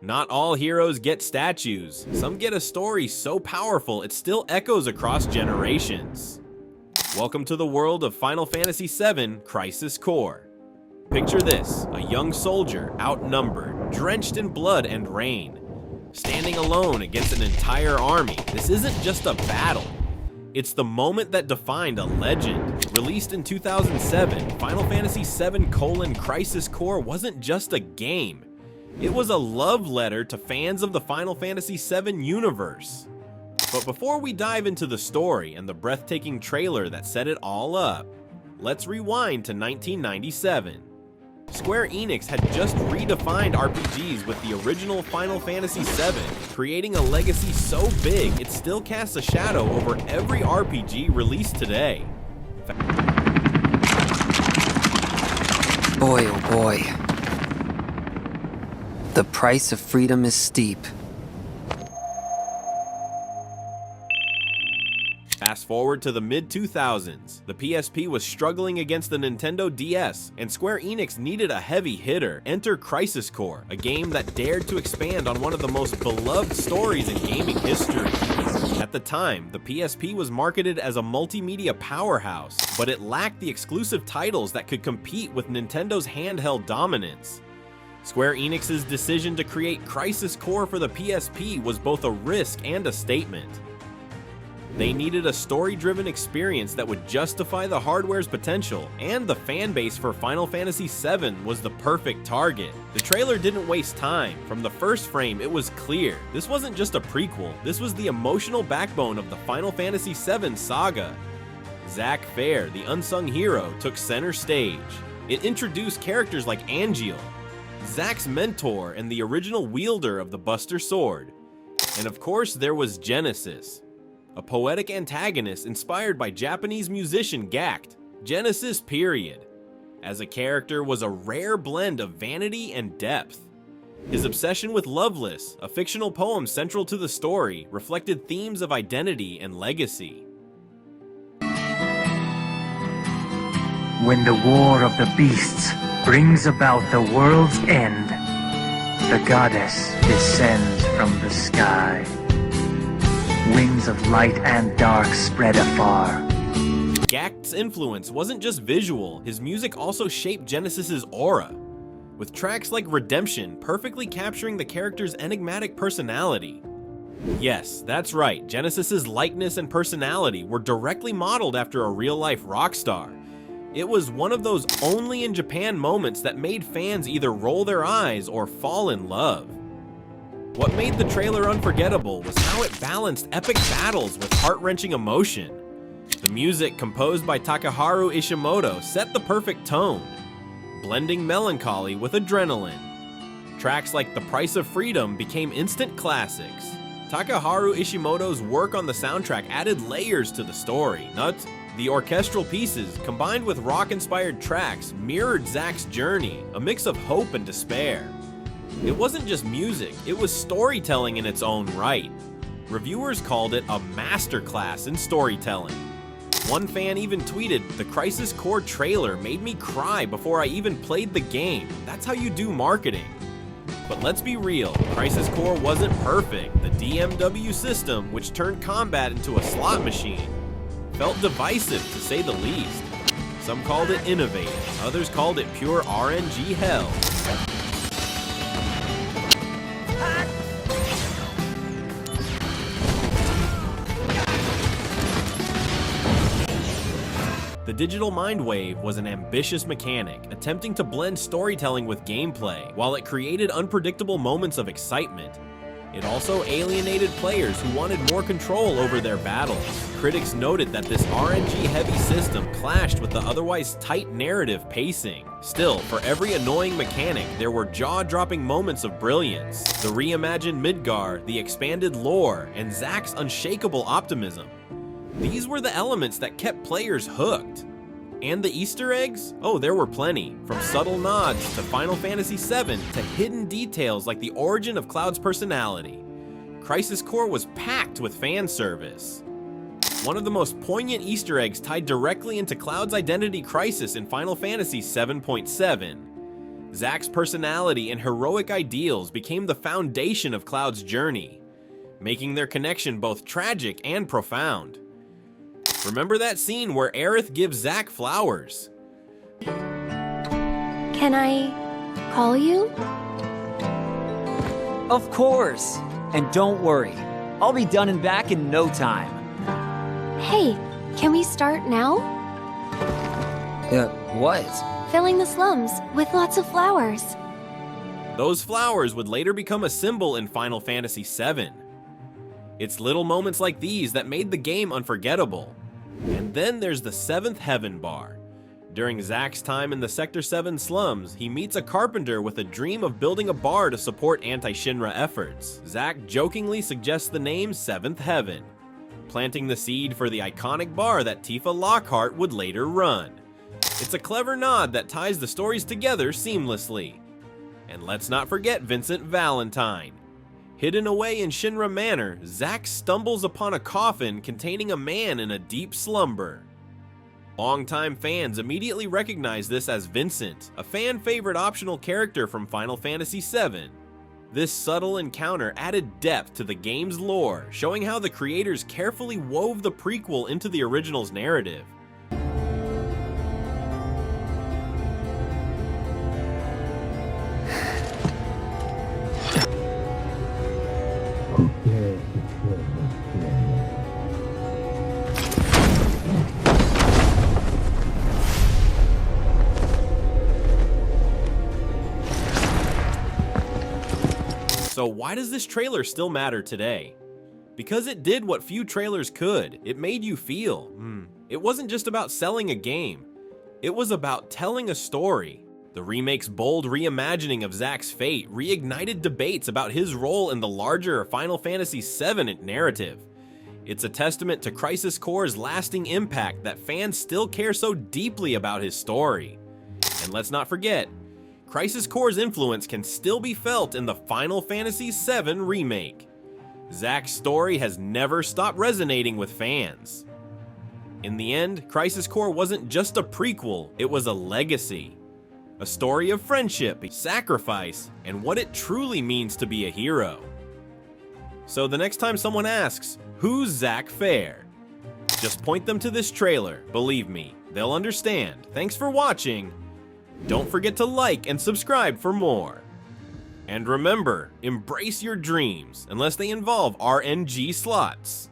Not all heroes get statues. Some get a story so powerful it still echoes across generations. Welcome to the world of Final Fantasy VII Crisis Core. Picture this, a young soldier, outnumbered, drenched in blood and rain, standing alone against an entire army. This isn't just a battle. It's the moment that defined a legend. Released in 2007, Final Fantasy VII: Crisis Core wasn't just a game. It was a love letter to fans of the Final Fantasy VII universe. But before we dive into the story and the breathtaking trailer that set it all up, let's rewind to 1997. Square Enix had just redefined RPGs with the original Final Fantasy VII, creating a legacy so big it still casts a shadow over every RPG released today. Boy, oh boy. The price of freedom is steep. Fast forward to the mid-2000s, the PSP was struggling against the Nintendo DS, and Square Enix needed a heavy hitter. Enter Crisis Core, a game that dared to expand on one of the most beloved stories in gaming history. At the time, the PSP was marketed as a multimedia powerhouse, but it lacked the exclusive titles that could compete with Nintendo's handheld dominance. Square Enix's decision to create Crisis Core for the PSP was both a risk and a statement. They needed a story-driven experience that would justify the hardware's potential, and the fanbase for Final Fantasy VII was the perfect target. The trailer didn't waste time. From the first frame, it was clear. This wasn't just a prequel, this was the emotional backbone of the Final Fantasy VII saga. Zack Fair, the unsung hero, took center stage. It introduced characters like Angeal, Zack's mentor and the original wielder of the Buster Sword. And of course, there was Genesis, a poetic antagonist inspired by Japanese musician Gact. Genesis, period, as a character, was a rare blend of vanity and depth. His obsession with Loveless, a fictional poem central to the story, reflected themes of identity and legacy. When the war of the beasts brings about the world's end, the goddess descends from the sky. Wings of light and dark spread afar. Gact's influence wasn't just visual, his music also shaped Genesis's aura, with tracks like Redemption perfectly capturing the character's enigmatic personality. Yes, that's right, Genesis's likeness and personality were directly modeled after a real-life rock star. It was one of those only in Japan moments that made fans either roll their eyes or fall in love. What made the trailer unforgettable was how it balanced epic battles with heart-wrenching emotion. The music, composed by Takaharu Ishimoto, set the perfect tone, blending melancholy with adrenaline. Tracks like The Price of Freedom became instant classics. Takaharu Ishimoto's work on the soundtrack added layers to the story. The orchestral pieces, combined with rock-inspired tracks, mirrored Zack's journey, a mix of hope and despair. It wasn't just music, it was storytelling in its own right. Reviewers called it a masterclass in storytelling. One fan even tweeted, "The Crisis Core trailer made me cry before I even played the game. That's how you do marketing." But let's be real, Crisis Core wasn't perfect. The DMW system, which turned combat into a slot machine, felt divisive to say the least. Some called it innovative, others called it pure RNG hell. The Digital Mind Wave was an ambitious mechanic, attempting to blend storytelling with gameplay, while it created unpredictable moments of excitement. It also alienated players who wanted more control over their battles. Critics noted that this RNG-heavy system clashed with the otherwise tight narrative pacing. Still, for every annoying mechanic, there were jaw-dropping moments of brilliance. The reimagined Midgar, the expanded lore, and Zack's unshakable optimism. These were the elements that kept players hooked. And the Easter eggs? Oh, there were plenty. From subtle nods to Final Fantasy VII to hidden details like the origin of Cloud's personality. Crisis Core was packed with fan service. One of the most poignant Easter eggs tied directly into Cloud's identity crisis in Final Fantasy VII.7. Zack's personality and heroic ideals became the foundation of Cloud's journey, making their connection both tragic and profound. Remember that scene where Aerith gives Zack flowers? Can I call you? Of course! And don't worry, I'll be done and back in no time. Hey, can we start now? What? Filling the slums with lots of flowers. Those flowers would later become a symbol in Final Fantasy VII. It's little moments like these that made the game unforgettable. And then there's the 7th Heaven Bar. During Zack's time in the Sector 7 slums, he meets a carpenter with a dream of building a bar to support anti-Shinra efforts. Zack jokingly suggests the name 7th Heaven, planting the seed for the iconic bar that Tifa Lockhart would later run. It's a clever nod that ties the stories together seamlessly. And let's not forget Vincent Valentine. Hidden away in Shinra Manor, Zack stumbles upon a coffin containing a man in a deep slumber. Longtime fans immediately recognize this as Vincent, a fan-favorite optional character from Final Fantasy VII. This subtle encounter added depth to the game's lore, showing how the creators carefully wove the prequel into the original's narrative. So why does this trailer still matter today? Because it did what few trailers could. It made you feel. It wasn't just about selling a game. It was about telling a story. The remake's bold reimagining of Zack's fate reignited debates about his role in the larger Final Fantasy VII narrative. It's a testament to Crisis Core's lasting impact that fans still care so deeply about his story. And let's not forget, Crisis Core's influence can still be felt in the Final Fantasy VII remake. Zack's story has never stopped resonating with fans. In the end, Crisis Core wasn't just a prequel, it was a legacy. A story of friendship, sacrifice, and what it truly means to be a hero. So the next time someone asks, who's Zack Fair? Just point them to this trailer, believe me, they'll understand. Thanks for watching. Don't forget to like and subscribe for more. And remember, embrace your dreams, unless they involve RNG slots.